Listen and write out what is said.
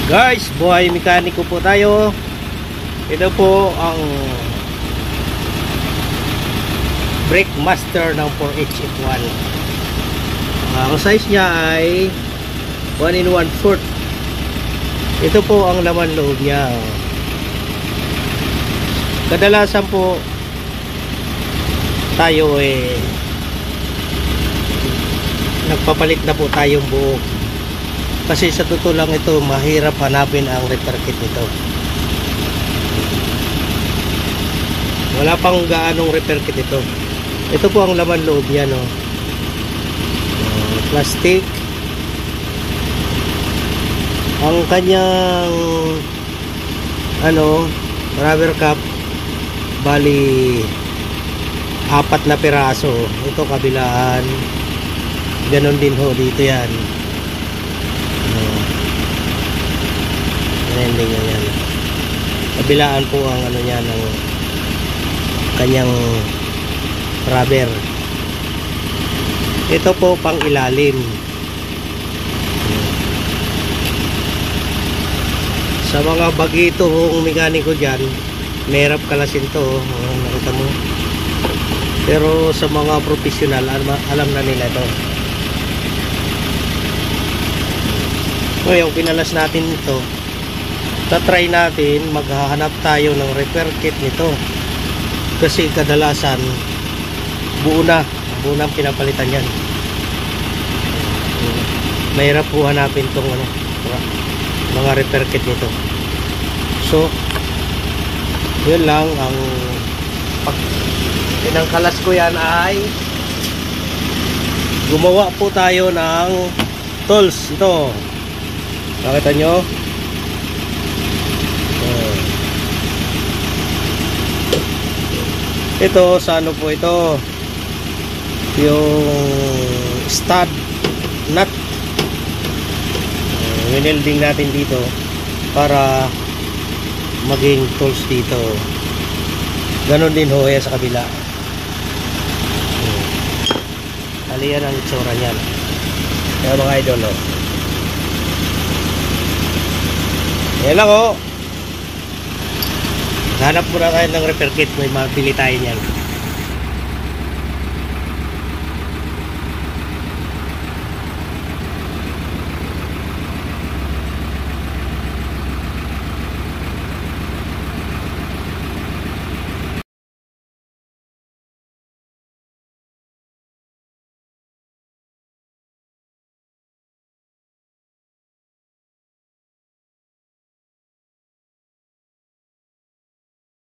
Guys, buhay mekaniko po tayo. Ito po ang brake master ng 4HF1. Ang size niya ay 1 in 1/4. Ito po ang laman loob niya. Kadalasan po tayo nagpapalit na po tayong buo. Kasi sa totoo lang ito, mahirap hanapin ang repair kit nito. Wala pang gaanong repair kit ito. Ito po ang laman loob niya, no. Plastic. Ang kanyang rubber cap, bali 4 na piraso. Ito kabilaan. Ganon din ho dito yan. Ending na yan. Kabilaan po ang niya ng kanyang rubber. Ito po pang ilalim. Sa mga bagito hong mekaniko dyan, mahirap kalasin to. Nakita mo. Pero sa mga professional, alam na nila ito. Ngayon, kinalas natin ito. Tatry natin, maghahanap tayo ng repair kit nito. Kasi kadalasan, buo na ang pinapalitan yan. Mahirap po hanapin itong mga repair kit nito. So, yun lang ang pinangkalas ko yan ay gumawa po tayo ng tools. Ito, nakita nyo? Ito, sa ano po ito? Yung stud nut. Winelding natin dito para maging tools dito. Ganon din ho sa kabila. Aliyan ang itsura niyan. Kaya mga idol, no? Yan lang, oh. Hanap muna tayo ng repair kit. May mabili tayo niyan.